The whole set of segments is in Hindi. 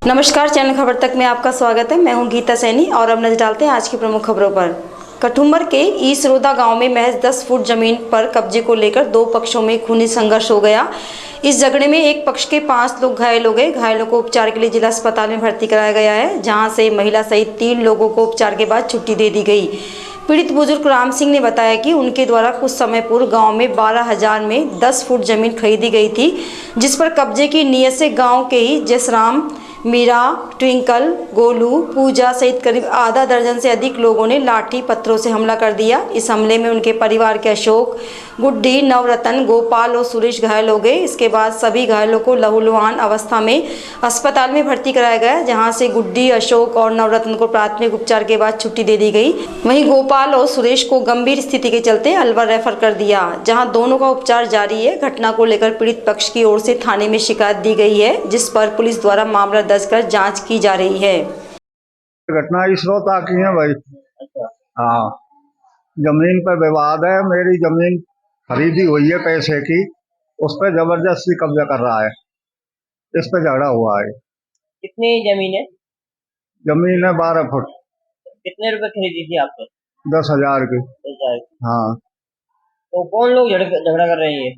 नमस्कार, चैनल खबर तक में आपका स्वागत है। मैं हूं गीता सैनी और अब नजर डालते हैं आज की प्रमुख खबरों पर। कठुम्बर के ईसरोदा गांव में महज 10 फुट जमीन पर कब्जे को लेकर दो पक्षों में खूनी संघर्ष हो गया। इस झगड़े में एक पक्ष के 5 लोग घायल हो गए। घायलों को उपचार के लिए जिला अस्पताल में भर्ती कराया गया है, जहां से महिला सहित 3 लोगों को उपचार के बाद छुट्टी दे दी गई। पीड़ित बुजुर्ग राम सिंह ने बताया कि उनके द्वारा कुछ समय पूर्व गांव में 12,000 में 10 फुट जमीन खरीदी गई थी, जिस पर कब्जे की नीयत से गांव के ही जसराम, मीरा, ट्विंकल, गोलू, पूजा सहित करीब आधा दर्जन से अधिक लोगों ने लाठी पत्थरों से हमला कर दिया। इस हमले में उनके परिवार के अशोक, गुड्डी, नवरत्न, गोपाल और सुरेश घायल हो गए। इसके बाद सभी घायलों को लहूलुहान अवस्था में अस्पताल में भर्ती कराया गया, जहां से गुड्डी, अशोक और नवरत्न को प्राथमिक उपचार के बाद छुट्टी दे दी गई। वहीं गोपाल और सुरेश को गंभीर स्थिति के चलते अलवर रेफर कर दिया, जहां दोनों का उपचार जारी है। घटना को लेकर पीड़ित पक्ष की ओर से थाने में शिकायत दी गई है, जिस पर पुलिस द्वारा मामला दर्ज कर जांच की जा रही है। घटना इसरोता की है भाई। हाँ, जमीन पर विवाद है। मेरी जमीन खरीदी हुई है पैसे की, उस पर जबरदस्ती कब्जा कर रहा है। इस पे झगड़ा हुआ है। कितनी जमीन है? जमीन है 12 फुट। कितने रुपए खरीदी थी आपने? 10,000 की। 10,000। हाँ। तो कौन लोग झगड़ा कर रहे हैं?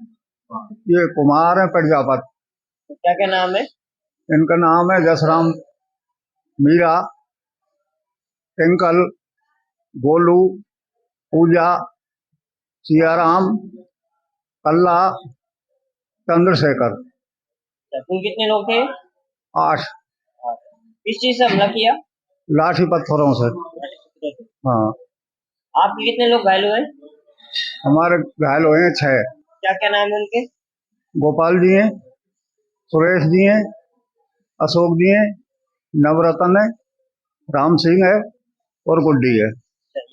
ये कुमार है प्रजापत। तो क्या क्या नाम है? इनका नाम है जसराम, मीरा, टिंकल, गोलू, पूजा, सियाराम, कल्ला, चंद्रशेखर। तुम कितने लोग थे? 8। किस चीज से हमला किया? लाठी पत्थरों से। हाँ। आपके कितने लोग घायल हुए? हमारे घायल हुए हैं 6। क्या क्या नाम है उनके? गोपाल जी हैं, सुरेश जी हैं, अशोक जी हैं, नवरत्न है, राम सिंह है और गुड्डी है।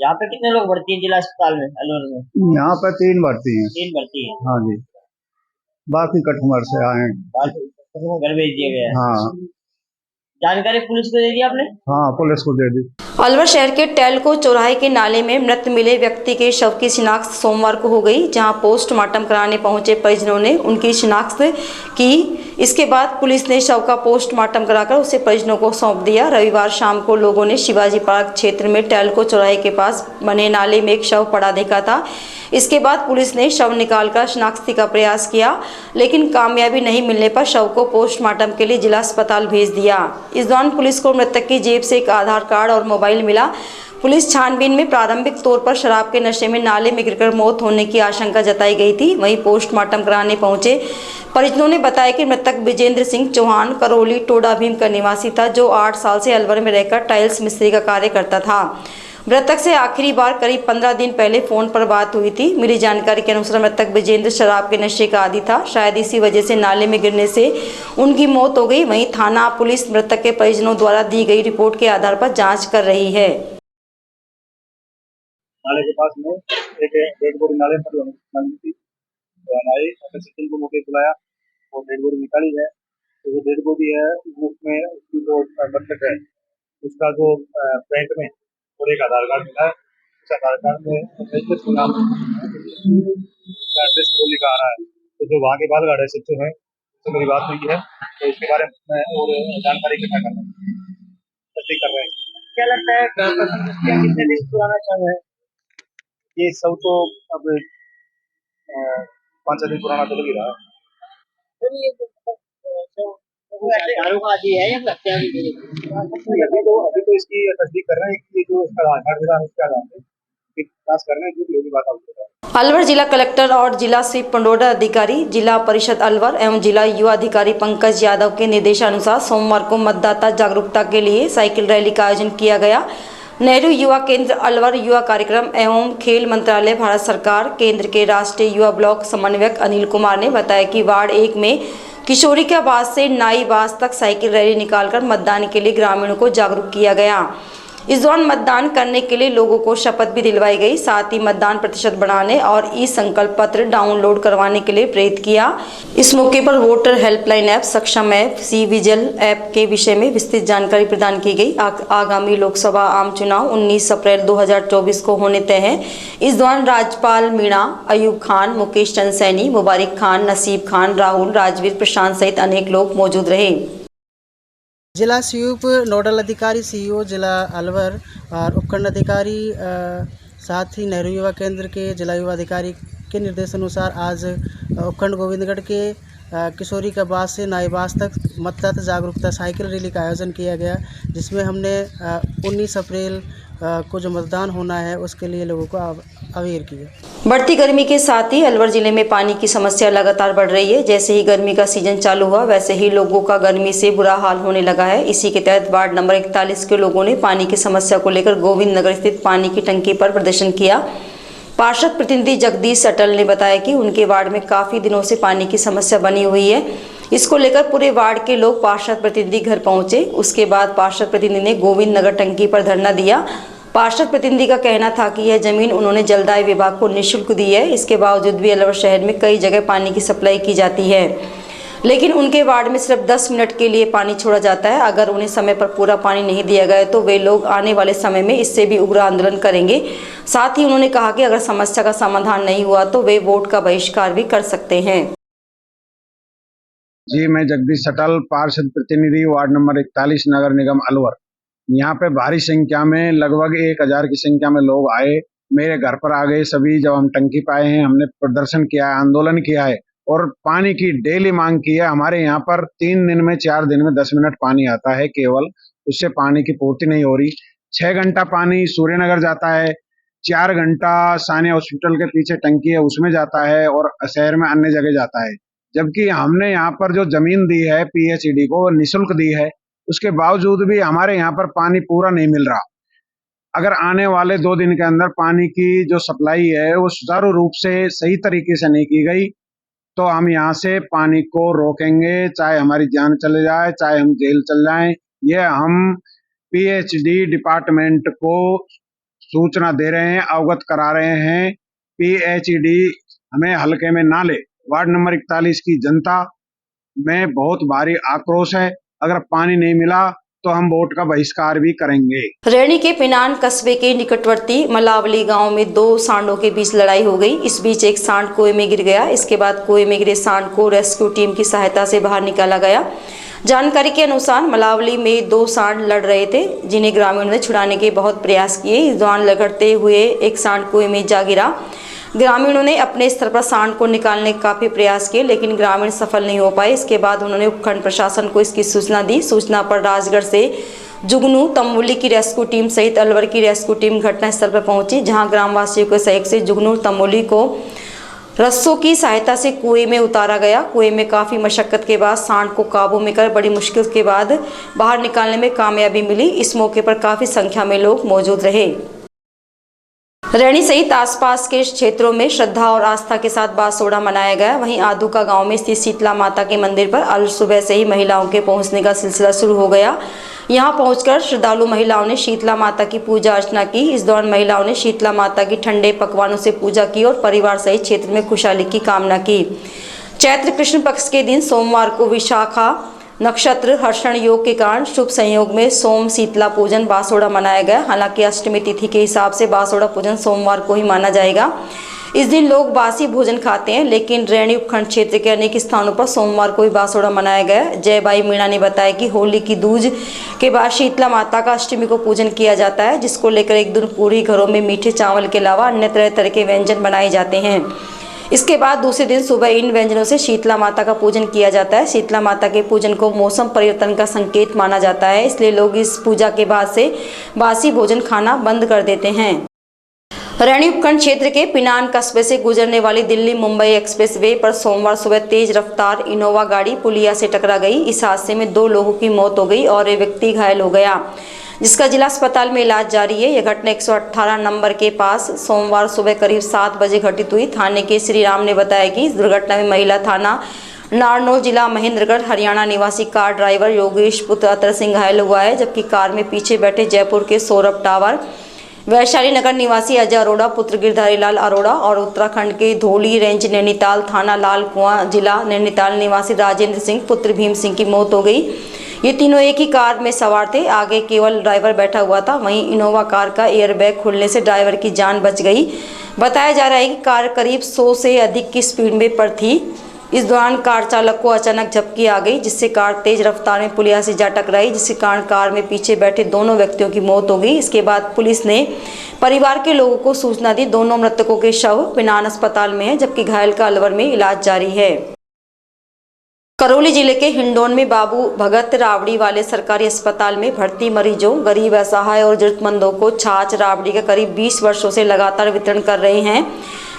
यहाँ पे कितने लोग भर्ती हैं जिला अस्पताल में अलवर में? यहाँ पे 3 भर्ती हैं। 3 भर्ती है। हाँ जी, बाकी कठुमर से आए हैं। घर भेज दिए गए। हाँ जानकारी पुलिस को दे दी आपने? हाँ, पुलिस को दे दी। अलवर शहर के टेलको चौराहे के नाले में मृत मिले व्यक्ति के शव की शिनाख्त सोमवार को हो गई, जहां पोस्टमार्टम कराने पहुंचे परिजनों ने उनकी शिनाख्त की। इसके बाद पुलिस ने शव का पोस्टमार्टम कराकर उसे परिजनों को सौंप दिया। रविवार शाम को लोगों ने शिवाजी पार्क क्षेत्र में टेलको चौराहे के पास बने नाले में एक शव पड़ा देखा था। इसके बाद पुलिस ने शव निकालकर शिनाख्ती का प्रयास किया, लेकिन कामयाबी नहीं मिलने पर शव को पोस्टमार्टम के लिए जिला अस्पताल भेज दिया। इस दौरान पुलिस को मृतक की जेब से एक आधार कार्ड और मोबाइल मिला। पुलिस छानबीन में प्रारंभिक तौर पर शराब के नशे में नाले में गिरकर मौत होने की आशंका जताई गई थी। वहीं पोस्टमार्टम कराने पहुंचे परिजनों ने बताया कि मृतक विजेंद्र सिंह चौहान करौली टोडा भीम का निवासी था, जो 8 साल से अलवर में रहकर टाइल्स मिस्त्री का कार्य करता था। मृतक से आखिरी बार करीब 15 दिन पहले फोन पर बात हुई थी। मिली जानकारी के अनुसार मृतक विजेंद्र शराब के नशे का आदी था। शायद इसी वजह से नाले में गिरने से उनकी मौत हो गई। वहीं थाना पुलिस मृतक के परिजनों द्वारा दी गई रिपोर्ट के आधार पर जांच कर रही है। नाले के पास में एक डेड बॉडी नाले पर मिली थी, तो हमारे सचिन को मौके बुलाया और डेड बॉडी निकाली है। तो जो डेड बॉडी है उसमें उसकी जो मृतक है उसका जो पेंट में और एक आधार कार्ड मिला है। उस आधार कार्ड में नाम एड्रेस को लिखा आ रहा है। तो जो वहाँ के बाल गाड़े सच्चू हैं, उससे मेरी बात हुई है, तो इसके बारे में और जानकारी इकट्ठा कर रहे हैं, तस्दीक कर रहे हैं। क्या लगता है कितने दिन पुराना शव है? ये सब तो अब 5-6 दिन पुराना तो लग ही रहा है। अभी तो इसकी तस्दीक कर रहे हैं कि जो इसका आधार कार्ड मिला है उसका जांच कर रहे हैं, जो भी होगी बात आपको। अलवर जिला कलेक्टर और जिला स्वीप पंडोड़ा अधिकारी, जिला परिषद अलवर एवं जिला युवा अधिकारी पंकज यादव के निर्देशानुसार सोमवार को मतदाता जागरूकता के लिए साइकिल रैली का आयोजन किया गया। नेहरू युवा केंद्र अलवर युवा कार्यक्रम एवं खेल मंत्रालय भारत सरकार केंद्र के राष्ट्रीय युवा ब्लॉक समन्वयक अनिल कुमार ने बताया कि वार्ड 1 में किशोरी के आवास से नाईबास तक साइकिल रैली निकालकर मतदान के लिए ग्रामीणों को जागरूक किया गया। इस दौरान मतदान करने के लिए लोगों को शपथ भी दिलवाई गई। साथ ही मतदान प्रतिशत बढ़ाने और ई संकल्प पत्र डाउनलोड करवाने के लिए प्रेरित किया। इस मौके पर वोटर हेल्पलाइन ऐप, सक्षम ऐप, सी विजिल ऐप के विषय में विस्तृत जानकारी प्रदान की गई। आगामी लोकसभा आम चुनाव 19 अप्रैल 2024 को होने तय है। इस दौरान राज्यपाल मीणा, अयूब खान, मुकेश चंद सैनी, मुबारिक खान, नसीब खान, राहुल, राजवीर, प्रशांत सहित अनेक लोग मौजूद रहे। जिला स्वीप नोडल अधिकारी सीईओ जिला अलवर और उपखंड अधिकारी साथ ही नेहरू युवा केंद्र के जिला युवा अधिकारी के निर्देशानुसार आज उपखंड गोविंदगढ़ के किशोरी का बास से नाईबास तक मतदाता जागरूकता साइकिल रैली का आयोजन किया गया, जिसमें हमने 19 अप्रैल को जो मतदान होना है उसके लिए लोगों को अवेयर किया। बढ़ती गर्मी के साथ ही अलवर जिले में पानी की समस्या लगातार बढ़ रही है। जैसे ही गर्मी का सीजन चालू हुआ वैसे ही लोगों का गर्मी से बुरा हाल होने लगा है। इसी के तहत वार्ड नंबर 41 के लोगों ने पानी की समस्या को लेकर गोविंद नगर स्थित पानी की टंकी पर प्रदर्शन किया। पार्षद प्रतिनिधि जगदीश अटल ने बताया कि उनके वार्ड में काफी दिनों से पानी की समस्या बनी हुई है। इसको लेकर पूरे वार्ड के लोग पार्षद प्रतिनिधि घर पहुंचे। उसके बाद पार्षद प्रतिनिधि ने गोविंद नगर टंकी पर धरना दिया। पार्षद प्रतिनिधि का कहना था कि यह जमीन उन्होंने जलदाय विभाग को निःशुल्क दी है। इसके बावजूद भी अलवर शहर में कई जगह पानी की सप्लाई की जाती है, लेकिन उनके वार्ड में सिर्फ 10 मिनट के लिए पानी छोड़ा जाता है। अगर उन्हें समय पर पूरा पानी नहीं दिया गया तो वे लोग आने वाले समय में इससे भी उग्र आंदोलन करेंगे। साथ ही उन्होंने कहा कि अगर समस्या का समाधान नहीं हुआ तो वे वोट का बहिष्कार भी कर सकते हैं। जी, मैं जगदीश अटल, पार्षद प्रतिनिधि वार्ड नंबर 41 नगर निगम अलवर। यहाँ पे भारी संख्या में लगभग 1000 की संख्या में लोग आए, मेरे घर पर आ गए सभी। जब हम टंकी पे आए हैं, हमने प्रदर्शन किया है, आंदोलन किया है और पानी की डेली मांग की है। हमारे यहाँ पर 3 दिन में 4 दिन में 10 मिनट पानी आता है केवल, उससे पानी की पूर्ति नहीं हो रही। 6 घंटा पानी सूर्यनगर जाता है, 4 घंटा सानिया हॉस्पिटल के पीछे टंकी है उसमें जाता है और शहर में अन्य जगह जाता है। जबकि हमने यहाँ पर जो जमीन दी है पीएचईडी को, वो निःशुल्क दी है, उसके बावजूद भी हमारे यहाँ पर पानी पूरा नहीं मिल रहा। अगर आने वाले 2 दिन के अंदर पानी की जो सप्लाई है वो सुचारू रूप से सही तरीके से नहीं की गई तो हम यहाँ से पानी को रोकेंगे, चाहे हमारी जान चले जाए, चाहे हम जेल चल जाएं। ये हम पीएचडी डिपार्टमेंट को सूचना दे रहे हैं, अवगत करा रहे हैं। पीएचडी हमें हल्के में ना ले। वार्ड नंबर 41 की जनता में बहुत भारी आक्रोश है। अगर पानी नहीं मिला तो हम वोट का बहिष्कार भी करेंगे। रैनी के पिनान कस्बे के निकटवर्ती मलावली गांव में 2 सांडों के बीच लड़ाई हो गई। इस बीच एक सांड कुएं में गिर गया। इसके बाद कुएं में गिरे सांड को रेस्क्यू टीम की सहायता से बाहर निकाला गया। जानकारी के अनुसार मलावली में 2 सांड लड़ रहे थे, जिन्हें ग्रामीणों ने छुड़ाने के बहुत प्रयास किए। इस दौरान लगड़ते हुए एक सांड कुएं में जा गिरा। ग्रामीणों ने अपने स्तर पर सांड को निकालने के काफी प्रयास किए, लेकिन ग्रामीण सफल नहीं हो पाए। इसके बाद उन्होंने उपखंड प्रशासन को इसकी सूचना दी। सूचना पर राजगढ़ से जुगनू तमोली की रेस्क्यू टीम सहित अलवर की रेस्क्यू टीम घटनास्थल पर पहुंची, जहां ग्रामवासियों के सहयोग से जुगनू तमोली को रस्सों की सहायता से कुएं में उतारा गया। कुएं में काफी मशक्कत के बाद सांड को काबू में कर बड़ी मुश्किल के बाद बाहर निकालने में कामयाबी मिली। इस मौके पर काफी संख्या में लोग मौजूद रहे। रैनी सहित आसपास के क्षेत्रों में श्रद्धा और आस्था के साथ बासोड़ा मनाया गया। वहीं आदूका गांव में स्थित शीतला माता के मंदिर पर अल सुबह से ही महिलाओं के पहुंचने का सिलसिला शुरू हो गया। यहां पहुंचकर श्रद्धालु महिलाओं ने शीतला माता की पूजा अर्चना की। इस दौरान महिलाओं ने शीतला माता की ठंडे पकवानों से पूजा की और परिवार सहित क्षेत्र में खुशहाली की कामना की। चैत्र कृष्ण पक्ष के दिन सोमवार को विशाखा नक्षत्र हर्षण योग के कारण शुभ संयोग में सोम शीतला पूजन बासोड़ा मनाया गया। हालांकि अष्टमी तिथि के हिसाब से बासोड़ा पूजन सोमवार को ही माना जाएगा। इस दिन लोग बासी भोजन खाते हैं, लेकिन रैनी उपखंड क्षेत्र के अनेक स्थानों पर सोमवार को ही बासोड़ा मनाया गया। जयबाई मीणा ने बताया कि होली की दूज के बाद शीतला माता का अष्टमी को पूजन किया जाता है, जिसको लेकर एक दिन पूरी घरों में मीठे चावल के अलावा अन्य तरह तरह के व्यंजन बनाए जाते हैं। इसके बाद दूसरे दिन सुबह इन व्यंजनों से शीतला माता का पूजन किया जाता है। शीतला माता के पूजन को मौसम परिवर्तन का संकेत माना जाता है, इसलिए लोग इस पूजा के बाद से बासी भोजन खाना बंद कर देते हैं। रैनी उपखंड क्षेत्र के पिनान कस्बे से गुजरने वाली दिल्ली मुंबई एक्सप्रेस वे पर सोमवार सुबह तेज रफ्तार इनोवा गाड़ी पुलिया से टकरा गई। इस हादसे में 2 लोगों की मौत हो गई और एक व्यक्ति घायल हो गया, जिसका जिला अस्पताल में इलाज जारी है। यह घटना 118 नंबर के पास सोमवार सुबह करीब 7 बजे घटित हुई। थाने के श्री राम ने बताया कि इस दुर्घटना में महिला थाना नारनौल जिला महेंद्रगढ़ हरियाणा निवासी कार ड्राइवर योगेश पुत्र अतर सिंह घायल हुआ है, जबकि कार में पीछे बैठे जयपुर के सौरभ टावर, वैशाली नगर निवासी अजय अरोड़ा पुत्र गिरधारी लाल अरोड़ा और उत्तराखंड के धौली रेंज नैनीताल थाना लाल कुआं जिला नैनीताल निवासी राजेंद्र सिंह पुत्र भीम सिंह की मौत हो गई। ये तीनों एक ही कार में सवार थे, आगे केवल ड्राइवर बैठा हुआ था। वहीं इनोवा कार का एयरबैग खुलने से ड्राइवर की जान बच गई। बताया जा रहा है कि कार करीब 100 से अधिक की स्पीड में पर थी। इस दौरान कार चालक को अचानक झपकी आ गई, जिससे कार तेज रफ्तार में पुलिया से जा टकराई, जिसके कारण कार में पीछे बैठे दोनों व्यक्तियों की मौत हो गई। इसके बाद पुलिस ने परिवार के लोगों को सूचना दी। दोनों मृतकों के शव पिनान अस्पताल में है, जबकि घायल का अलवर में इलाज जारी है। करौली जिले के हिंडौन में बाबू भगत राबड़ी वाले सरकारी अस्पताल में भर्ती मरीजों, गरीब, असहाय और जरूरतमंदों को छाछ राबड़ी का करीब 20 वर्षों से लगातार वितरण कर रहे हैं।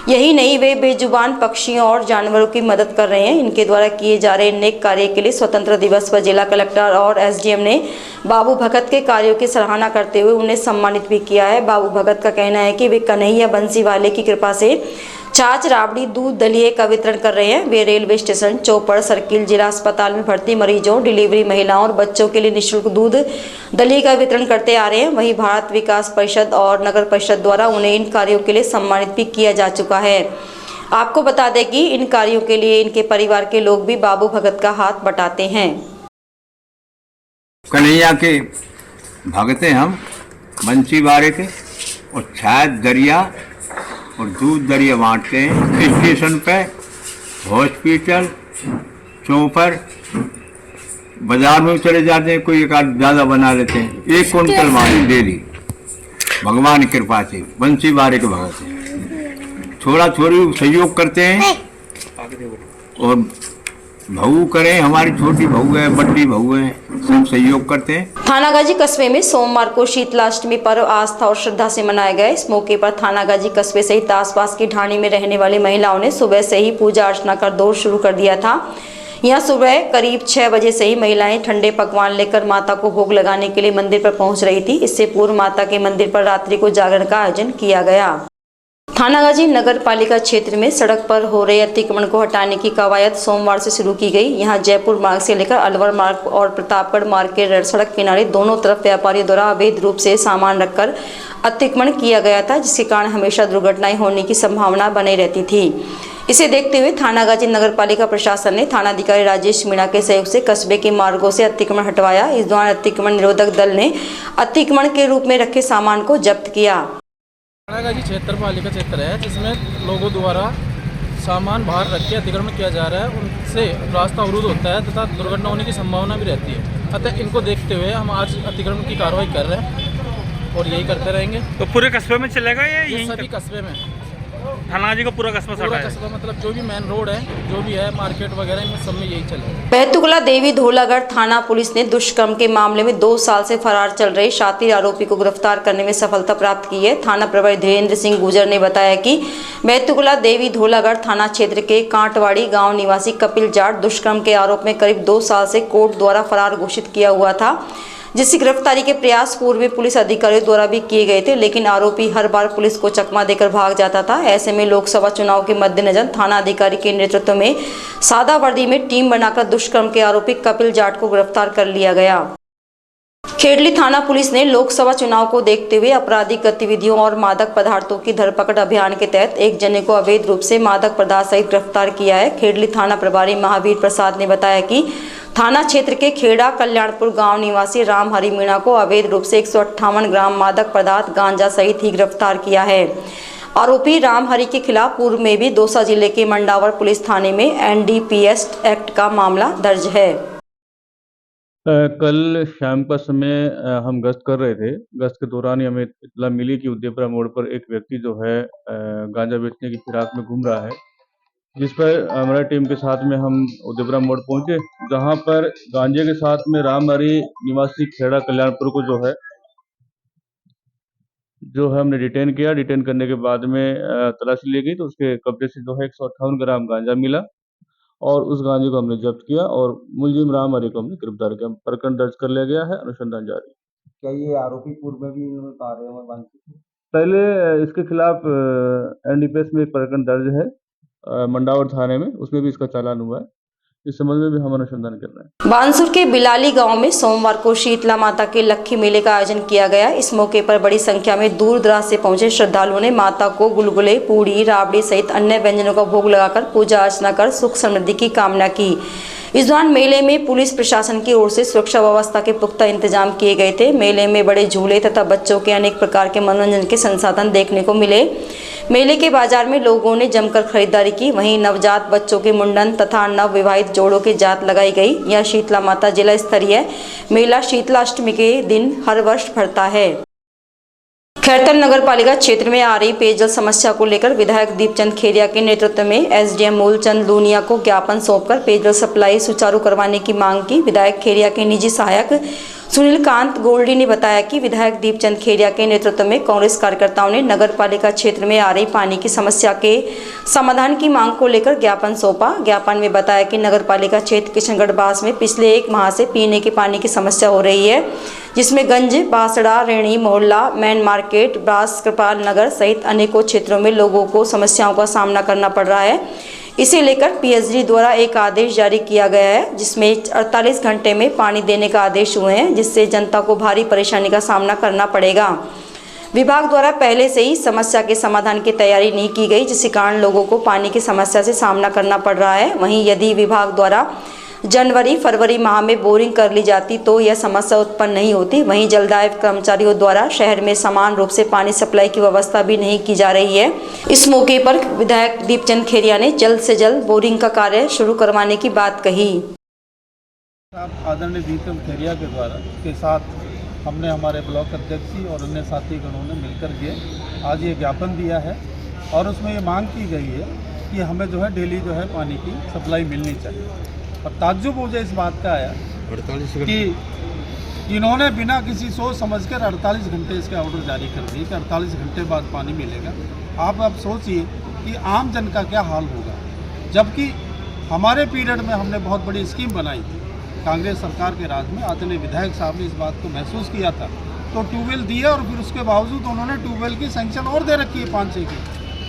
यही नहीं, वे बेजुबान पक्षियों और जानवरों की मदद कर रहे हैं। इनके द्वारा किए जा रहे नेक कार्य के लिए स्वतंत्रता दिवस पर जिला कलेक्टर और एसडीएम ने बाबू भगत के कार्यों की सराहना करते हुए उन्हें सम्मानित भी किया है। बाबू भगत का कहना है कि वे कन्हैया बंसी वाले की कृपा से छाछ, राबड़ी, दूध, दलिए का वितरण कर रहे हैं। वे रेलवे स्टेशन, चौपड़ सर्किल, जिला अस्पताल में भर्ती मरीजों, डिलीवरी महिलाओं और बच्चों के लिए निःशुल्क दूध, दलिए का वितरण करते आ रहे हैं। वहीं भारत विकास परिषद और नगर परिषद द्वारा उन्हें इन कार्यों के लिए सम्मानित भी किया जा चुका है। आपको बता दें कि इन कार्यों के लिए इनके परिवार के लोग भी बाबू भगत का हाथ बटाते हैं। कन्हैया के भगते हम बंसी वाले के, और छाछ, दरिया और दूध दरिया बांटते हैं स्टेशन पे, हॉस्पिटल, चौपर, बाजार में चले जाते हैं, कोई एक आध ज़्यादा बना लेते हैं। 1 कुंटल माल डेली भगवान की कृपा से बंसी वाले के भगत हैं। थोड़ा थोड़ी सहयोग करते हैं और बहू करें, हमारी छोटी बहू है, बड़ी बहू है, सब सहयोग करते हैं। थानागाजी कस्बे में सोमवार को शीतलाष्टमी पर्व आस्था और श्रद्धा से मनाया गया। इस मौके पर थानागाजी कस्बे सहित आसपास की ढाणी में रहने वाली महिलाओं ने सुबह से ही पूजा अर्चना कर दौड़ शुरू कर दिया था। यहाँ सुबह करीब 6 बजे से ही महिलाएं ठंडे पकवान लेकर माता को भोग लगाने के लिए मंदिर पर पहुंच रही थी। इससे पूर्व माता के मंदिर पर रात्रि को जागरण का आयोजन किया गया। थानागाजी नगर पालिका क्षेत्र में सड़क पर हो रहे अतिक्रमण को हटाने की कवायद सोमवार से शुरू की गई। यहां जयपुर मार्ग से लेकर अलवर मार्ग और प्रतापगढ़ मार्ग के सड़क किनारे दोनों तरफ व्यापारियों द्वारा अवैध रूप से सामान रखकर अतिक्रमण किया गया था, जिसके कारण हमेशा दुर्घटनाएं होने की संभावना बनी रहती थी। इसे देखते हुए थानागाजी नगर पालिका प्रशासन ने थानाधिकारी राजेश मीणा के सहयोग से कस्बे के मार्गों से अतिक्रमण हटवाया। इस दौरान अतिक्रमण निरोधक दल ने अतिक्रमण के रूप में रखे सामान को जब्त किया। थानागाजी क्षेत्र पालिका क्षेत्र है, जिसमें लोगों द्वारा सामान बाहर रख के अतिक्रमण किया जा रहा है। उनसे रास्ता अवरुद्ध होता है तथा दुर्घटना होने की संभावना भी रहती है। अतः इनको देखते हुए हम आज अतिक्रमण की कार्रवाई कर रहे हैं और यही करते रहेंगे। तो पूरे कस्बे में चलेगा या ये सभी कस्बे में? थानागाजी का पूरा कस्बा मतलब जो भी मेन रोड है, जो भी है मार्केट वगैरह, इनमें सब में यही चलेगा। बैतुकला देवी धोलागढ़ थाना पुलिस ने दुष्कर्म के मामले में 2 साल से फरार चल रहे शातिर आरोपी को गिरफ्तार करने में सफलता प्राप्त की है। थाना प्रभारी धीरेन्द्र सिंह गुजर ने बताया कि बैतुकला देवी धोलागढ़ थाना क्षेत्र के कांटवाड़ी गाँव निवासी कपिल जाट दुष्कर्म के आरोप में करीब 2 साल से कोर्ट द्वारा फरार घोषित किया हुआ था, जिसकी गिरफ्तारी के प्रयास पूर्व पुलिस अधिकारियों द्वारा भी किए गए थे, लेकिन आरोपी हर बार पुलिस को चकमा देकर भाग जाता था। ऐसे में लोकसभा चुनाव के मद्देनजर थाना अधिकारी के नेतृत्व में सादा वर्दी में टीम बनाकर दुष्कर्म के आरोपी कपिल जाट को गिरफ्तार कर लिया गया। खेड़ली थाना पुलिस ने लोकसभा चुनाव को देखते हुए आपराधिक गतिविधियों और मादक पदार्थों की धरपकड़ अभियान के तहत एक जने को अवैध रूप से मादक पदार्थ सहित गिरफ्तार किया है। खेड़ली थाना प्रभारी महावीर प्रसाद ने बताया कि थाना क्षेत्र के खेड़ा कल्याणपुर गांव निवासी राम हरि मीणा को अवैध रूप से 158 ग्राम मादक पदार्थ गांजा सहित ही गिरफ्तार किया है। आरोपी राम हरि के खिलाफ पूर्व में भी दौसा जिले के मंडावर पुलिस थाने में NDPS एक्ट का मामला दर्ज है। कल शाम का समय हम गश्त कर रहे थे। गश्त के दौरान ही हमें इत्तला मिली कि उदयपुरा मोड़ पर एक व्यक्ति जो है गांजा बेचने की फिराक में घूम रहा है, जिस पर हमारी टीम के साथ में हम उदयपुरा मोड़ पहुंचे, जहां पर गांजे के साथ में राम हरि निवासी खेड़ा कल्याणपुर को जो है हमने डिटेन किया। डिटेन करने के बाद में तलाशी ली गई तो उसके कब्जे से जो है 158 ग्राम गांजा मिला और उस गांजे को हमने जब्त किया और मुलजिम राम हरि को हमने गिरफ्तार किया। प्रकरण दर्ज कर लिया गया है, अनुसंधान जारी। क्या ये आरोपी पूर्व में भी इन्होंने कार्य में वांछित? पहले इसके खिलाफ NDPS में एक प्रकरण दर्ज है मंडावर थाने में, उसमें भी इसका चालान हुआ है। इस संबंध में भी हम अनुसंधान कर रहे हैं। बानसूर के बिलाली गांव में सोमवार को शीतला माता के लक्खी मेले का आयोजन किया गया। इस मौके पर बड़ी संख्या में दूर दराज से पहुंचे श्रद्धालुओं ने माता को गुलगुले, पूड़ी, राबड़ी सहित अन्य व्यंजनों का भोग लगाकर पूजा अर्चना कर सुख समृद्धि की कामना की। इस दौरान मेले में पुलिस प्रशासन की ओर से सुरक्षा व्यवस्था के पुख्ता इंतजाम किए गए थे। मेले में बड़े झूले तथा बच्चों के अनेक प्रकार के मनोरंजन के संसाधन देखने को मिले। मेले के बाजार में लोगों ने जमकर खरीदारी की। वहीं नवजात बच्चों के मुंडन तथा नव विवाहित जोड़ों की जात लगाई गई। यह शीतला माता जिला स्तरीय मेला शीतला अष्टमी के दिन हर वर्ष भरता है। खैरतल नगर पालिका क्षेत्र में आ रही पेयजल समस्या को लेकर विधायक दीपचंद खेरिया के नेतृत्व में एसडीएम मूलचंद लूनिया को ज्ञापन सौंपकर पेयजल सप्लाई सुचारू करवाने की मांग की। विधायक खेरिया के निजी सहायक सुनील कांत गोल्डी ने बताया कि विधायक दीपचंद खेरिया के नेतृत्व में कांग्रेस कार्यकर्ताओं ने नगर पालिका क्षेत्र में आ रही पानी की समस्या के समाधान की मांग को लेकर ज्ञापन सौंपा। ज्ञापन में बताया कि नगर पालिका क्षेत्र किशनगढ़ बास में पिछले 1 माह से पीने के पानी की समस्या हो रही है, जिसमें गंज, बासड़ा, रेणी मोहल्ला, मैन मार्केट, ब्रास, कृपाल नगर सहित अनेकों क्षेत्रों में लोगों को समस्याओं का सामना करना पड़ रहा है। इसे लेकर पीएचडी द्वारा एक आदेश जारी किया गया है, जिसमें 48 घंटे में पानी देने का आदेश हुए हैं, जिससे जनता को भारी परेशानी का सामना करना पड़ेगा। विभाग द्वारा पहले से ही समस्या के समाधान की तैयारी नहीं की गई, जिसके कारण लोगों को पानी की समस्या से सामना करना पड़ रहा है। वहीं यदि विभाग द्वारा जनवरी फरवरी माह में बोरिंग कर ली जाती तो यह समस्या उत्पन्न नहीं होती। वहीं जलदाय कर्मचारियों द्वारा शहर में समान रूप से पानी सप्लाई की व्यवस्था भी नहीं की जा रही है। इस मौके पर विधायक दीपचंद खेरिया ने जल्द से जल्द बोरिंग का कार्य शुरू करवाने की बात कही। आदरणीय दीपचंद खेरिया के साथ हमने हमारे ब्लॉक अध्यक्ष जी और अन्य साथी गणों ने मिलकर के आज ये ज्ञापन दिया है और उसमें ये मांग की गई है कि हमें जो है डेली जो है पानी की सप्लाई मिलनी चाहिए। और ताज्जुब मुझे इस बात का आया कि इन्होंने बिना किसी सोच समझकर 48 घंटे इसका ऑर्डर जारी कर दिए कि 48 घंटे बाद पानी मिलेगा। आप अब सोचिए कि आम जन का क्या हाल होगा, जबकि हमारे पीरियड में हमने बहुत बड़ी स्कीम बनाई थी कांग्रेस सरकार के राज में। आदरणीय विधायक साहब ने इस बात को महसूस किया था तो ट्यूबवेल दिया और फिर उसके बावजूद उन्होंने ट्यूबवेल की सैंक्शन और दे रखी है 5-6 की,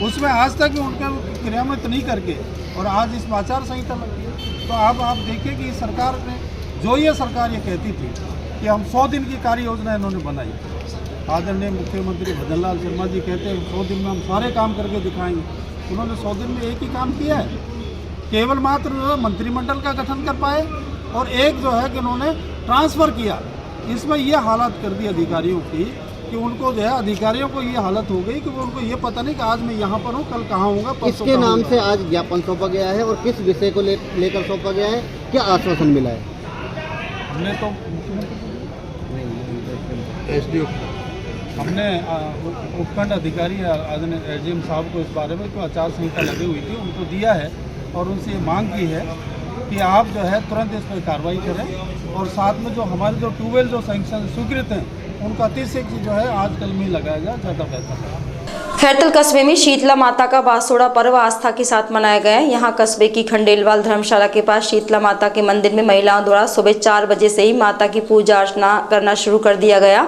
उसमें आज तक उनका क्रियान्वित नहीं करके और आज इस आचार संहिता लगी। तो अब आप देखिए कि सरकार ने जो ये सरकार ये कहती थी कि हम 100 दिन की कार्य योजना इन्होंने बनाई। आदरणीय मुख्यमंत्री भजन लाल शर्मा जी कहते हैं 100 दिन में हम सारे काम करके दिखाएंगे। उन्होंने 100 दिन में एक ही काम किया है, केवल मात्र मंत्रिमंडल का गठन कर पाए और एक जो है कि उन्होंने ट्रांसफ़र किया। इसमें ये हालत कर दी अधिकारियों की कि उनको जो है अधिकारियों को ये हालत हो गई कि वो उनको ये पता नहीं कि आज मैं यहाँ पर हूँ, कल कहाँ होगा। किसके नाम से आज ज्ञापन सौंपा गया है और किस विषय को लेकर सौंपा गया है, क्या आश्वासन मिला है? हमने तो हमने उपखंड अधिकारी आदरणीय एसडीएम साहब को इस बारे में जो आचार संहिता लगी हुई थी उनको दिया है और उनसे ये मांग की है कि आप जो है तुरंत इस पर कार्रवाई करें और साथ में जो हमारे जो ट्यूबवेल जो सैंक्शन स्वीकृत हैं उनका अतिशय जो है आज कल में लगाया जाए, ज़्यादा बेहतर है। खैरतल कस्बे में शीतला माता का बासोड़ा पर्व आस्था के साथ मनाया गया है। यहाँ कस्बे की खंडेलवाल धर्मशाला के पास शीतला माता के मंदिर में महिलाओं द्वारा सुबह 4 बजे से ही माता की पूजा अर्चना करना शुरू कर दिया गया,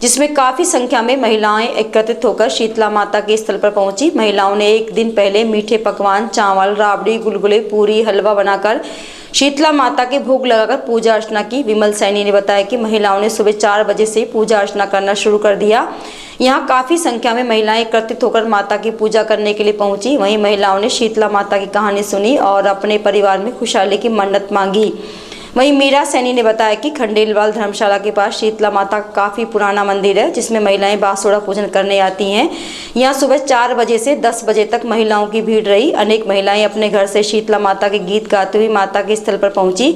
जिसमें काफी संख्या में महिलाएं एकत्रित होकर शीतला माता के स्थल पर पहुंची। महिलाओं ने एक दिन पहले मीठे पकवान, चावल, राबड़ी, गुलगुले, पूरी, हलवा बनाकर शीतला माता के भोग लगाकर पूजा अर्चना की। विमल सैनी ने बताया कि महिलाओं ने सुबह 4 बजे से पूजा अर्चना करना शुरू कर दिया। यहाँ काफी संख्या में महिलाएं एकत्रित होकर माता की पूजा करने के लिए पहुंची। वहीं महिलाओं ने शीतला माता की कहानी सुनी और अपने परिवार में खुशहाली की मन्नत मांगी। वहीं मीरा सैनी ने बताया कि खंडेलवाल धर्मशाला के पास शीतला माता काफ़ी पुराना मंदिर है, जिसमें महिलाएं बासोड़ा पूजन करने आती हैं। यहां सुबह 4 बजे से 10 बजे तक महिलाओं की भीड़ रही। अनेक महिलाएं अपने घर से शीतला माता के गीत गाते हुए माता के स्थल पर पहुंची।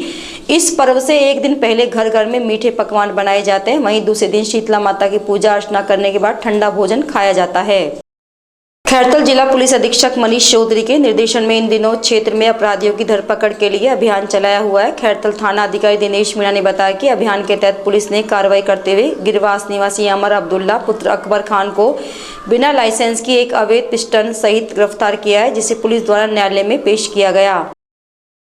इस पर्व से एक दिन पहले घर घर में मीठे पकवान बनाए जाते हैं। वहीं दूसरे दिन शीतला माता की पूजा अर्चना करने के बाद ठंडा भोजन खाया जाता है। खैरतल जिला पुलिस अधीक्षक मनीष चौधरी के निर्देशन में इन दिनों क्षेत्र में अपराधियों की धरपकड़ के लिए अभियान चलाया हुआ है। खैरतल थाना अधिकारी दिनेश मीणा ने बताया कि अभियान के तहत पुलिस ने कार्रवाई करते हुए गिरवास निवासी अमर अब्दुल्ला पुत्र अकबर खान को बिना लाइसेंस की एक अवैध पिस्टल सहित गिरफ्तार किया है, जिसे पुलिस द्वारा न्यायालय में पेश किया गया।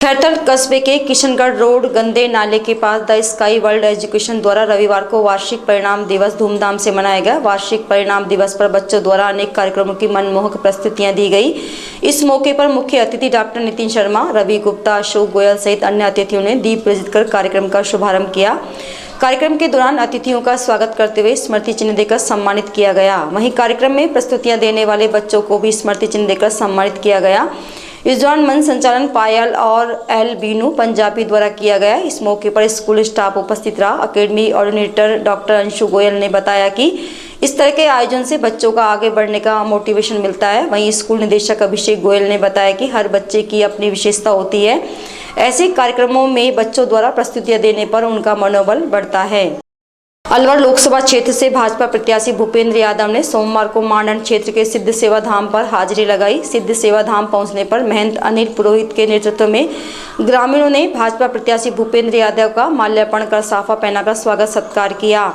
खैरतल कस्बे के किशनगढ़ रोड गंदे नाले के पास द स्काई वर्ल्ड एजुकेशन द्वारा रविवार को वार्षिक परिणाम दिवस धूमधाम से मनाया गया। वार्षिक परिणाम दिवस पर बच्चों द्वारा अनेक कार्यक्रमों की मनमोहक प्रस्तुतियां दी गई। इस मौके पर मुख्य अतिथि डॉक्टर नितिन शर्मा, रवि गुप्ता, अशोक गोयल सहित अन्य अतिथियों ने दीप प्रज्वलित कर कार्यक्रम का शुभारंभ किया। कार्यक्रम के दौरान अतिथियों का स्वागत करते हुए स्मृति चिन्ह देकर सम्मानित किया गया। वहीं कार्यक्रम में प्रस्तुतियां देने वाले बच्चों को भी स्मृति चिन्ह देकर सम्मानित किया गया। इस दौरान मंच संचालन पायल और एल बीनू पंजाबी द्वारा किया गया। इस मौके पर स्कूल स्टाफ उपस्थित रहा। अकेडमी ऑर्डिनेटर डॉक्टर अंशु गोयल ने बताया कि इस तरह के आयोजन से बच्चों का आगे बढ़ने का मोटिवेशन मिलता है। वहीं स्कूल निदेशक अभिषेक गोयल ने बताया कि हर बच्चे की अपनी विशेषता होती है। ऐसे कार्यक्रमों में बच्चों द्वारा प्रस्तुतियां देने पर उनका मनोबल बढ़ता है। अलवर लोकसभा क्षेत्र से भाजपा प्रत्याशी भूपेंद्र यादव ने सोमवार को मांडन क्षेत्र के सिद्ध सेवा धाम पर हाजिरी लगाई। सिद्ध सेवा धाम पहुंचने पर महंत अनिल पुरोहित के नेतृत्व में ग्रामीणों ने भाजपा प्रत्याशी भूपेंद्र यादव का माल्यार्पण कर साफा पहनाकर स्वागत सत्कार किया।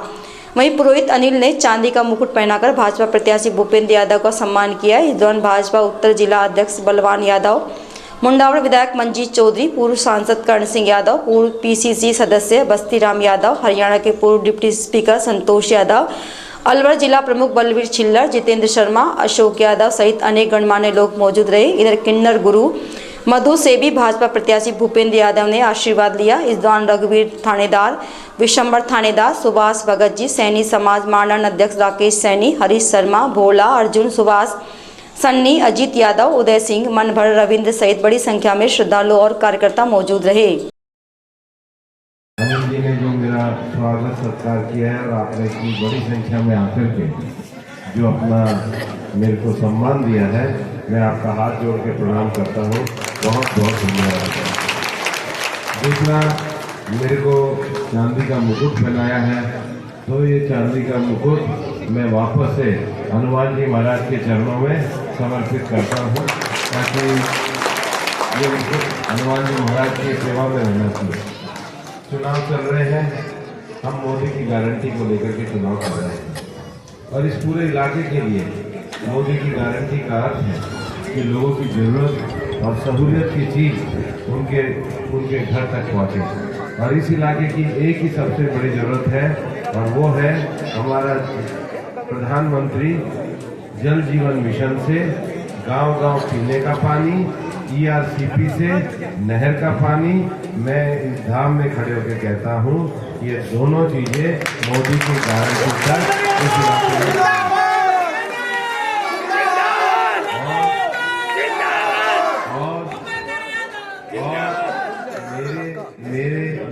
वहीं पुरोहित अनिल ने चांदी का मुकुट पहनाकर भाजपा प्रत्याशी भूपेंद्र यादव का सम्मान किया। इस दौरान भाजपा उत्तर जिला अध्यक्ष बलवान यादव, मुंडावर विधायक मंजीत चौधरी, पूर्व सांसद कर्ण सिंह यादव, पूर्व पीसीसी सदस्य बस्ती राम यादव, हरियाणा के पूर्व डिप्टी स्पीकर संतोष यादव, अलवर जिला प्रमुख बलवीर छिल्लर, जितेंद्र शर्मा, अशोक यादव सहित अनेक गणमान्य लोग मौजूद रहे। इधर किन्नर गुरु मधु से भी भाजपा प्रत्याशी भूपेंद्र यादव ने आशीर्वाद लिया। इस दौरान रघुवीर थानेदार, विशंबर थानेदार, सुभाष भगत जी, सैनी समाज मांडन अध्यक्ष राकेश सैनी, हरीश शर्मा, भोला, अर्जुन, सुभाष, सन्नी, अजीत यादव, उदय सिंह, मनभर, रविंद्र सहित बड़ी संख्या में श्रद्धालु और कार्यकर्ता मौजूद रहे। अनिल जी ने जो मेरा स्वागत सत्कार किया है और आपने इतनी बड़ी संख्या में आकर के जो अपना मेरे को सम्मान दिया है, मैं आपका हाथ जोड़ के प्रणाम करता हूँ। बहुत बहुत धन्यवाद। दूसरा, मेरे को चांदी का मुकुट पहनाया है, तो ये चांदी का मुकुट मैं वापस से हनुमान जी महाराज के चरणों में समर्पित करता हूँ, ताकि ये मुकुट हनुमान जी महाराज की सेवा में रहना चाहिए। चुनाव चल रहे हैं, हम मोदी की गारंटी को लेकर के चुनाव कर रहे हैं और इस पूरे इलाके के लिए मोदी की गारंटी का अर्थ है कि लोगों की जरूरत और सहूलियत की चीज़ उनके घर तक पहुँचे। और इस इलाके की एक ही सबसे बड़ी ज़रूरत है और वो है हमारा प्रधानमंत्री जल जीवन मिशन से गांव-गांव पीने का पानी, ERCP से नहर का पानी। मैं इस धाम में खड़े होकर कहता हूँ, ये दोनों चीज़ें मोदी की गारंटी तक इस इलाके में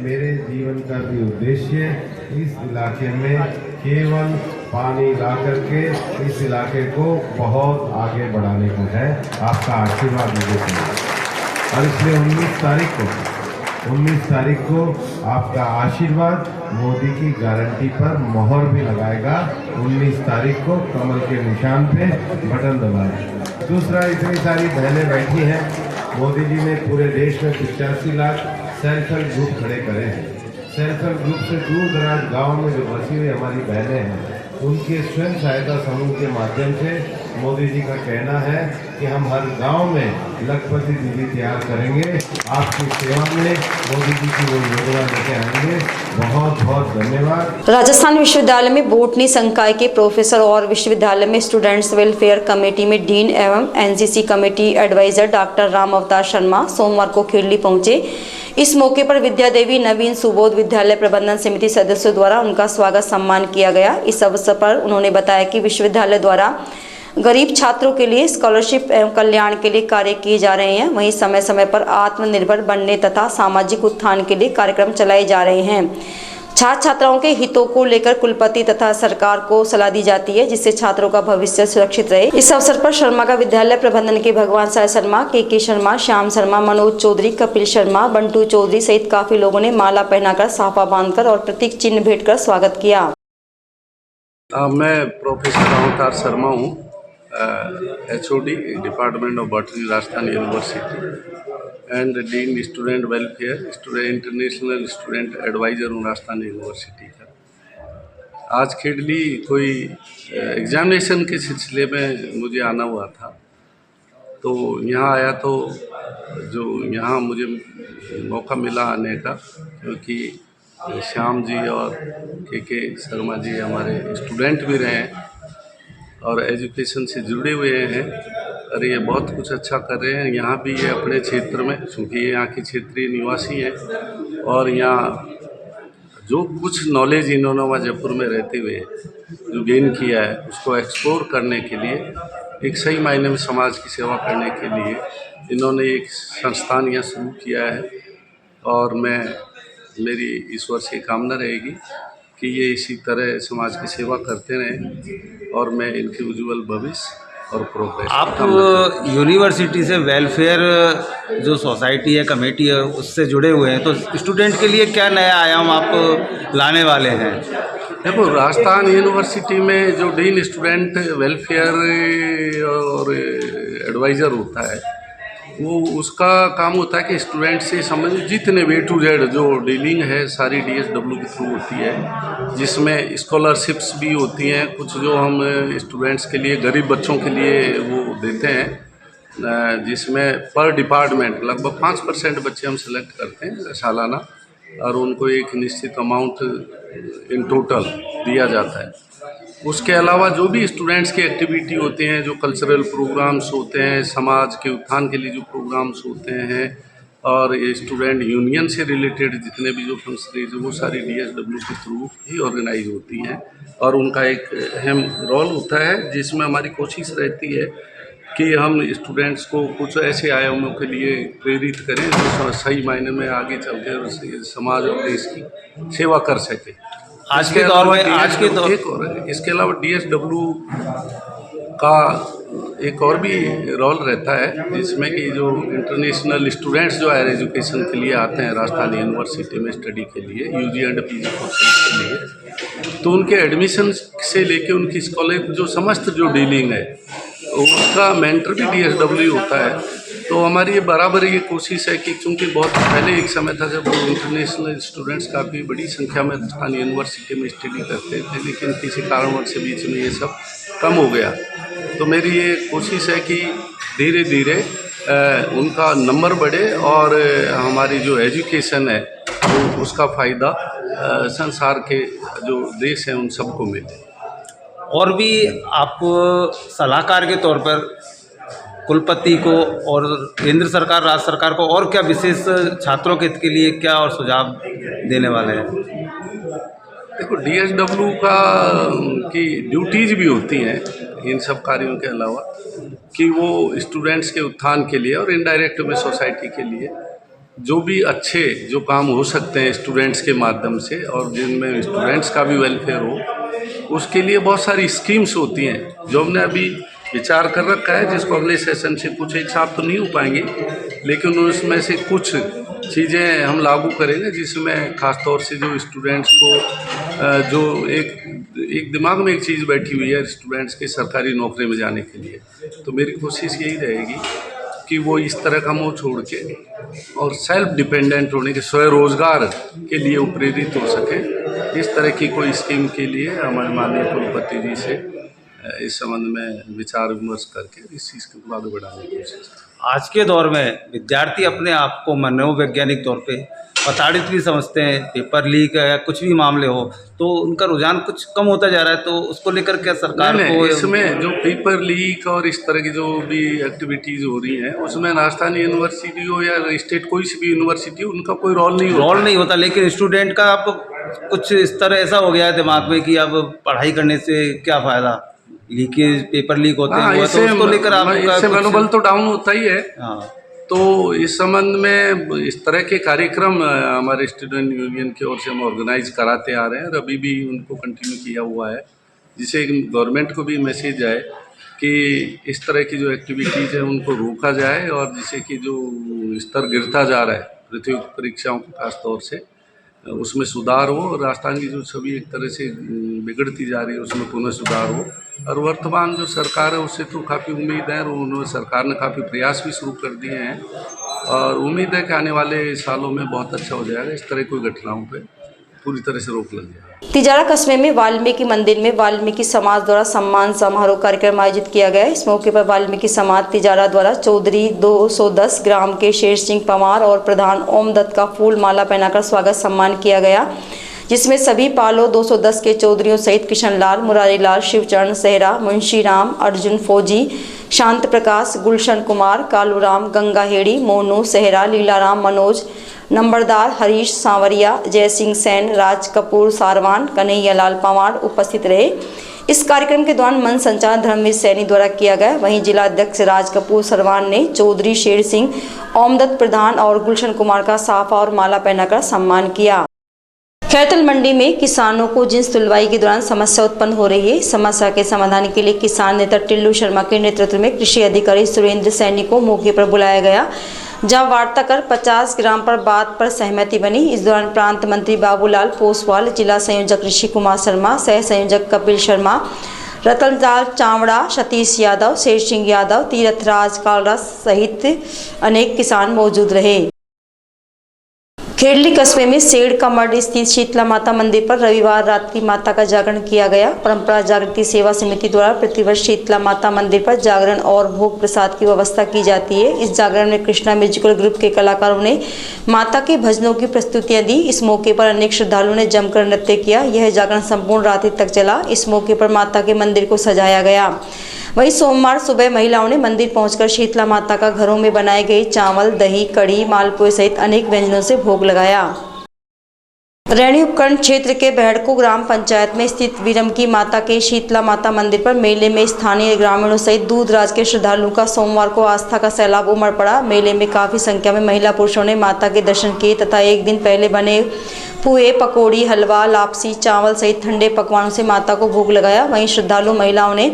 मेरे जीवन का भी उद्देश्य इस इलाके में केवल पानी ला करके इस इलाके को बहुत आगे बढ़ाने को है। आपका आशीर्वाद मुझे चाहिए और इसलिए 19 तारीख को आपका आशीर्वाद मोदी की गारंटी पर मोहर भी लगाएगा। 19 तारीख को कमल के निशान पे बटन दबाएगा। दूसरा, इतनी सारी बहनें बैठी हैं, मोदी जी ने पूरे देश में 85 लाख सेल्फ हेल्प ग्रुप खड़े करे हैं। सेल्फ हेल्प ग्रुप से दूर दराज गाँव में जो बसी हुई हमारी बहनें हैं, उनके स्वयं सहायता समूह के माध्यम से मोदी जी का कहना है कि हम हर गांव में लखपति दीदी तैयार करेंगे। आपकी सेवा में मोदी जी की वो योजना लेके आएंगे। बहुत बहुत धन्यवाद। राजस्थान विश्वविद्यालय में बोटनी संकाय के प्रोफेसर और विश्वविद्यालय में स्टूडेंट्स वेलफेयर कमेटी में डीन एवं NCC committee advisor doctor Ram Avatar Sharma सोमवार को खेरली पहुंचे। इस मौके पर विद्या देवी नवीन सुबोध विद्यालय प्रबंधन समिति सदस्यों द्वारा उनका स्वागत सम्मान किया गया। इस अवसर पर उन्होंने बताया कि विश्वविद्यालय द्वारा गरीब छात्रों के लिए स्कॉलरशिप एवं कल्याण के लिए कार्य किए जा रहे हैं। वहीं समय समय पर आत्मनिर्भर बनने तथा सामाजिक उत्थान के लिए कार्यक्रम चलाए जा रहे हैं। छात्र छात्राओं के हितों को लेकर कुलपति तथा सरकार को सलाह दी जाती है, जिससे छात्रों का भविष्य सुरक्षित रहे। इस अवसर पर शर्मा का विद्यालय प्रबंधन के भगवान साय शर्मा, के शर्मा, श्याम शर्मा, मनोज चौधरी, कपिल शर्मा, बंटू चौधरी सहित काफी लोगों ने माला पहनाकर, साफा बांधकर और प्रतीक चिन्ह भेंट कर स्वागत किया। मैं प्रोफेसर राम अवतार शर्मा हूँ, HOD department of botany Rajasthan university and dean student welfare international student advisor हूँ राजस्थान यूनिवर्सिटी का। आज खेडली कोई एग्जामिनेशन के सिलसिले में मुझे आना हुआ था, तो यहाँ आया तो जो यहाँ मुझे मौका मिला आने का, क्योंकि श्याम जी और के शर्मा जी हमारे स्टूडेंट भी रहे हैं और एजुकेशन से जुड़े हुए हैं और ये बहुत कुछ अच्छा कर रहे हैं। यहाँ भी ये अपने क्षेत्र में, चूँकि ये यहाँ के क्षेत्रीय निवासी हैं और यहाँ जो कुछ नॉलेज इन्होंने वहाँ जयपुर में रहते हुए जो गेन किया है, उसको एक्सप्लोर करने के लिए, एक सही मायने में समाज की सेवा करने के लिए इन्होंने एक संस्थान यहाँ शुरू किया है। और मेरी ईश्वर से कामना रहेगी कि ये इसी तरह समाज की सेवा करते रहें और मैं इनके उज्ज्वल भविष्य और प्रोग्रेस आप यूनिवर्सिटी से वेलफेयर जो सोसाइटी है, कमेटी है, उससे जुड़े हुए हैं, तो स्टूडेंट के लिए क्या नया आयाम आप लाने वाले हैं? देखो, राजस्थान यूनिवर्सिटी में जो डीन स्टूडेंट वेलफेयर और एडवाइज़र होता है, वो उसका काम होता है कि स्टूडेंट से संबंधित जितने A to Z जो डीलिंग है सारी DSW के थ्रू होती है, जिसमें स्कॉलरशिप्स भी होती हैं, कुछ जो हम स्टूडेंट्स के लिए, गरीब बच्चों के लिए वो देते हैं, जिसमें पर डिपार्टमेंट लगभग 5% बच्चे हम सेलेक्ट करते हैं सालाना और उनको एक निश्चित अमाउंट इन टोटल दिया जाता है। उसके अलावा जो भी स्टूडेंट्स की एक्टिविटी होते हैं, जो कल्चरल प्रोग्राम्स होते हैं, समाज के उत्थान के लिए जो प्रोग्राम्स होते हैं और ये स्टूडेंट यूनियन से रिलेटेड जितने भी जो फंक्शनरीज वो सारी DSW के थ्रू ही ऑर्गेनाइज होती हैं और उनका एक अहम रोल होता है, जिसमें हमारी कोशिश रहती है कि हम स्टूडेंट्स को कुछ ऐसे आयामों के लिए प्रेरित करें जो सही मायने में आगे चलकर समाज और देश की सेवा कर सके। आज के दौर में एक और है, इसके अलावा DSW का एक और भी रोल रहता है, जिसमें कि जो इंटरनेशनल स्टूडेंट्स जो हायर एजुकेशन के लिए आते हैं राजस्थान यूनिवर्सिटी में स्टडी के लिए, UG एंड PG कोर्सेज के लिए, तो उनके एडमिशन से लेके उनकी स्कॉलर जो समस्त जो डीलिंग है उसका मेंटर भी DSW होता है। तो हमारी ये बराबर ये कोशिश है कि चूँकि बहुत पहले एक समय था जब इंटरनेशनल स्टूडेंट्स काफ़ी बड़ी संख्या में राजस्थान यूनिवर्सिटी में स्टडी करते थे, लेकिन किसी कारणवश से बीच में ये सब कम हो गया। तो मेरी ये कोशिश है कि धीरे धीरे उनका नंबर बढ़े और हमारी जो एजुकेशन है वो उसका फ़ायदा संसार के जो देश हैं उन सबको मिले। और भी आप सलाहकार के तौर पर कुलपति को और केंद्र सरकार, राज्य सरकार को और क्या विशेष छात्रों के हित के लिए क्या और सुझाव देने वाले हैं? देखो, DSW का की ड्यूटीज़ भी होती हैं इन सब कार्यों के अलावा कि वो स्टूडेंट्स के उत्थान के लिए और इनडायरेक्ट में सोसाइटी के लिए जो भी अच्छे जो काम हो सकते हैं स्टूडेंट्स के माध्यम से और जिनमें स्टूडेंट्स का भी वेलफेयर हो, उसके लिए बहुत सारी स्कीम्स होती हैं जो हमने अभी विचार कर रखा है, जिसको अगले सेशन से कुछ एक साथ तो नहीं हो पाएंगे, लेकिन उसमें से कुछ चीज़ें हम लागू करेंगे, जिसमें ख़ास तौर से जो स्टूडेंट्स को जो एक दिमाग में एक चीज़ बैठी हुई है स्टूडेंट्स के सरकारी नौकरी में जाने के लिए, तो मेरी कोशिश यही रहेगी कि वो इस तरह का मोह छोड़ के और सेल्फ डिपेंडेंट होने के, स्वरोजगार के लिए वो प्रेरित हो सके। इस तरह की कोई स्कीम के लिए हमारे माननीय कुलपति जी से इस संबंध में विचार विमर्श करके इस चीज़ को आगे बढ़ाने की कोशिश। आज के दौर में विद्यार्थी अपने आप को मनोवैज्ञानिक तौर पे प्रताड़ित भी समझते हैं, पेपर लीक या कुछ भी मामले हो तो उनका रुझान कुछ कम होता जा रहा है, तो उसको लेकर क्या सरकार को इसमें जो पेपर लीक और इस तरह की जो भी एक्टिविटीज़ हो रही हैं उसमें राजस्थान यूनिवर्सिटी हो या स्टेट कोई सी भी यूनिवर्सिटी हो, उनका कोई रोल नहीं होता, लेकिन स्टूडेंट का अब कुछ इस तरह ऐसा हो गया है दिमाग में कि अब पढ़ाई करने से क्या फ़ायदा, लीकेज पेपर लीक होते हैं, तो उसको लेकर आपका इससे मनोबल तो डाउन होता ही है। तो इस संबंध में इस तरह के कार्यक्रम हमारे स्टूडेंट यूनियन की ओर से हम ऑर्गेनाइज कराते आ रहे हैं और अभी भी उनको कंटिन्यू किया हुआ है, जिससे गवर्नमेंट को भी मैसेज जाए कि इस तरह की जो एक्टिविटीज़ है उनको रोका जाए और जिससे कि जो स्तर गिरता जा रहा है प्रतियोगिता परीक्षाओं को खास तौर से उसमें सुधार हो और राजस्थान की जो छवि एक तरह से बिगड़ती जा रही है उसमें पुनः सुधार हो। और वर्तमान जो सरकार है उससे तो काफ़ी उम्मीद है और उन्होंने सरकार ने काफ़ी प्रयास भी शुरू कर दिए हैं और उम्मीद है कि आने वाले सालों में बहुत अच्छा हो जाएगा। इस तरह कोई घटनाओं पे पूरी तरह से रोक लग जाएगा। तिजारा कस्बे में वाल्मीकि मंदिर में वाल्मीकि समाज द्वारा सम्मान समारोह कार्यक्रम आयोजित किया गया। इस मौके पर वाल्मीकि समाज तिजारा द्वारा चौधरी 210 ग्राम के शेर सिंह पवार और प्रधान ओम दत्त का फूल माला पहनाकर स्वागत सम्मान किया गया, जिसमें सभी पालो 210 के चौधरियों सहित किशन लाल, मुरारी लाल, शिवचरण सेहरा, मुंशी राम, अर्जुन फौजी, शांत प्रकाश, गुलशन कुमार, कालूराम, गंगा हेड़ी, मोनू सेहरा, लीलाराम, मनोज नंबरदार, हरीश सांवरिया, जय सिंह सैन, राज कपूर सारवान, कन्हैया लाल पवार उपस्थित रहे। इस कार्यक्रम के दौरान मंच संचालन धर्मवीर सैनी द्वारा किया गया। वहीं जिला अध्यक्ष राज कपूर सरवान ने चौधरी शेर सिंह, ओमदत्त प्रधान और गुलशन कुमार का साफा और माला पहनाकर सम्मान किया। खैरतल मंडी में किसानों को जिन्स तुलवाई के दौरान समस्या उत्पन्न हो रही है। समस्या के समाधान के लिए किसान नेता टिल्लू शर्मा के नेतृत्व में कृषि अधिकारी सुरेंद्र सैनी को मौके पर बुलाया गया, जहां वार्ता कर 50 ग्राम पर बात पर सहमति बनी। इस दौरान प्रांत मंत्री बाबूलाल पोसवाल, जिला संयोजक ऋषि कुमार शर्मा, सह संयोजक कपिल शर्मा, रतनलाल चावड़ा, सतीश यादव, शेर सिंह यादव, तीर्थराज कालरा सहित अनेक किसान मौजूद रहे। खेड़ली कस्बे में सेड़ का मठ स्थित शीतला माता मंदिर पर रविवार रात्रि माता का जागरण किया गया। परंपरा जागृति सेवा समिति द्वारा प्रतिवर्ष शीतला माता मंदिर पर जागरण और भोग प्रसाद की व्यवस्था की जाती है। इस जागरण में कृष्णा म्यूजिकल ग्रुप के कलाकारों ने माता के भजनों की प्रस्तुतियां दी। इस मौके पर अनेक श्रद्धालुओं ने जमकर नृत्य किया। यह जागरण संपूर्ण रात्रि तक चला। इस मौके पर माता के मंदिर को सजाया गया। वहीं सोमवार सुबह महिलाओं ने मंदिर पहुंचकर शीतला माता का घरों में बनाए गए चावल, दही, कढ़ी, मालपुए सहित अनेक व्यंजनों से भोग लगाया। रैणी उपखंड क्षेत्र के बहड़को ग्राम पंचायत में स्थित विरमकी माता के शीतला माता मंदिर पर मेले में स्थानीय ग्रामीणों सहित दूरदराज के श्रद्धालुओं का सोमवार को आस्था का सैलाब उमड़ पड़ा। मेले में काफी संख्या में महिला पुरुषों ने माता के दर्शन किए तथा एक दिन पहले बने पुए, पकौड़ी, हलवा, लापसी, चावल सहित ठंडे पकवानों से माता को भोग लगाया। वहीं श्रद्धालु महिलाओं ने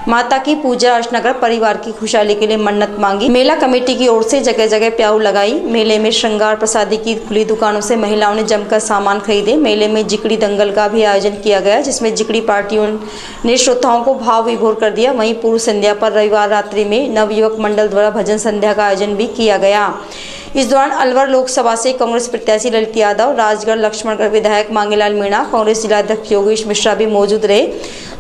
माता की पूजा अर्चना कर परिवार की खुशहाली के लिए मन्नत मांगी। मेला कमेटी की ओर से जगह जगह प्याऊ लगाई। मेले में श्रृंगार प्रसादी की खुली दुकानों से महिलाओं ने जमकर सामान खरीदे। मेले में जिकड़ी दंगल का भी आयोजन किया गया, जिसमें जिकड़ी पार्टियों ने श्रोताओं को भाव विभोर कर दिया। वहीं पूर्व संध्या पर रविवार रात्रि में नवयुवक मंडल द्वारा भजन संध्या का आयोजन भी किया गया। इस दौरान अलवर लोकसभा से कांग्रेस प्रत्याशी ललित यादव, राजगढ़ लक्ष्मणगढ़ विधायक मांगेलाल मीणा, कांग्रेस जिलाध्यक्ष योगेश मिश्रा भी मौजूद रहे,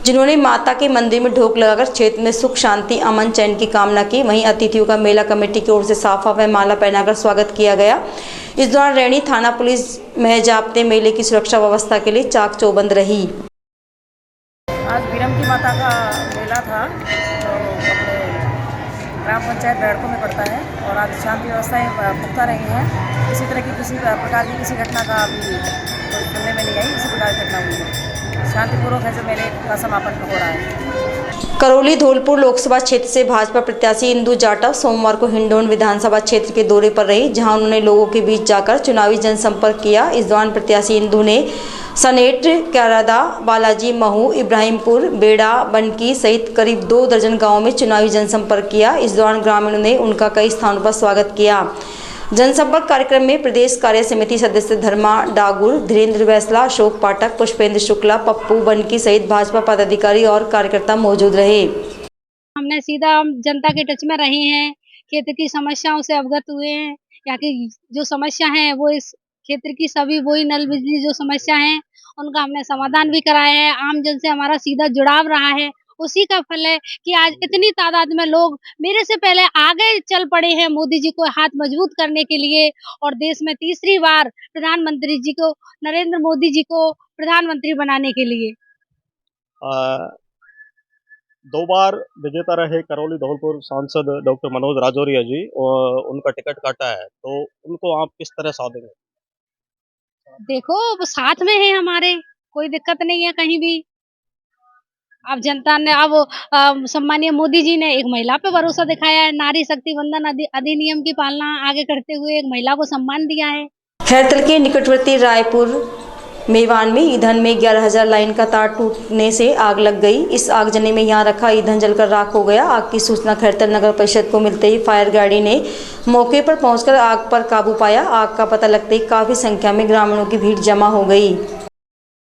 जिन्होंने माता के मंदिर में ढोक लगाकर क्षेत्र में सुख, शांति, अमन, चैन की कामना की। वहीं अतिथियों का मेला कमेटी की ओर से साफा व माला पहनाकर स्वागत किया गया। इस दौरान रैणी थाना पुलिस महजाब्ते मेले की सुरक्षा व्यवस्था के लिए चाक चौबंद रही। आज विरमकी माता का मेला था, ग्राम पंचायत बहड़को में पड़ता है और आज शांति व्यवस्थाएं पुख्ता रही हैं। किसी तरह की किसी प्रकार की किसी घटना का अभी सुनने में नहीं आई। इसी प्रकार की घटना हुई है। शांतिपूर्वक है जो मेले का समापन हो रहा है। करौली धौलपुर लोकसभा क्षेत्र से भाजपा प्रत्याशी इंदु जाटव सोमवार को हिंडौन विधानसभा क्षेत्र के दौरे पर रही, जहां उन्होंने लोगों के बीच जाकर चुनावी जनसंपर्क किया। इस दौरान प्रत्याशी इंदु ने सनेट, क्यारादा, बालाजी, महू, इब्राहिमपुर, बेड़ा, बनकी सहित करीब 2 दर्जन गाँवों में चुनावी जनसंपर्क किया। इस दौरान ग्रामीणों ने उनका कई स्थानों पर स्वागत किया। जनसंपर्क कार्यक्रम में प्रदेश कार्य समिति सदस्य धर्मा डागुर, धीरेन्द्र वैसला, अशोक पाठक, पुष्पेंद्र शुक्ला, पप्पू बनकी सहित भाजपा पदाधिकारी और कार्यकर्ता मौजूद रहे। हमने सीधा जनता के टच में रहे हैं, क्षेत्र की समस्याओं से अवगत हुए हैं। यहाँ की जो समस्या है वो इस क्षेत्र की सभी वही नल बिजली जो समस्या है उनका हमने समाधान भी कराया है। आम जन से हमारा सीधा जुड़ाव रहा है। उसी का फल है कि आज इतनी तादाद में लोग मेरे से पहले आगे चल पड़े हैं मोदी जी को हाथ मजबूत करने के लिए और देश में तीसरी बार प्रधानमंत्री जी को नरेंद्र मोदी जी को प्रधानमंत्री बनाने के लिए। 2 बार विजेता रहे करौली धौलपुर सांसद डॉक्टर मनोज राजौरिया जी और उनका टिकट काटा है, तो उनको आप किस तरह साथ देंगे? देखो वो साथ में है हमारे, कोई दिक्कत नहीं है कहीं भी। अब जनता ने अब सम्मानीय मोदी जी ने एक महिला पे भरोसा दिखाया है। नारी शक्ति वंदन अधिनियम की पालना आगे करते हुए एक महिला को सम्मान दिया है। खैरतल के निकटवर्ती रायपुर मेवान में ईंधन में 11,000 लाइन का तार टूटने से आग लग गई। इस आगजनी में यहां रखा ईंधन जलकर राख हो गया। आग की सूचना खैरतल नगर परिषद को मिलते ही फायर गाड़ी ने मौके पर पहुंचकर आग पर काबू पाया। आग का पता लगते ही काफी संख्या में ग्रामीणों की भीड़ जमा हो गई।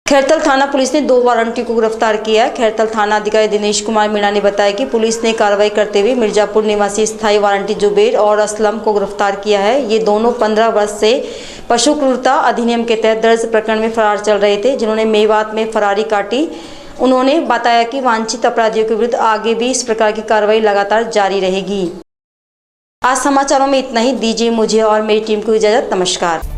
खैरतल थाना पुलिस ने 2 वारंटी को गिरफ्तार किया है। खैरतल थाना अधिकारी दिनेश कुमार मीणा ने बताया कि पुलिस ने कार्रवाई करते हुए मिर्जापुर निवासी स्थायी वारंटी जुबेर और असलम को गिरफ्तार किया है। ये दोनों 15 वर्ष से पशु क्रूरता अधिनियम के तहत दर्ज प्रकरण में फरार चल रहे थे, जिन्होंने मेवात में फरारी काटी। उन्होंने बताया कि वांछित अपराधियों के विरुद्ध आगे भी इस प्रकार की कार्रवाई लगातार जारी रहेगी। आज समाचारों में इतना ही। दीजिए मुझे और मेरी टीम को इजाजत। नमस्कार।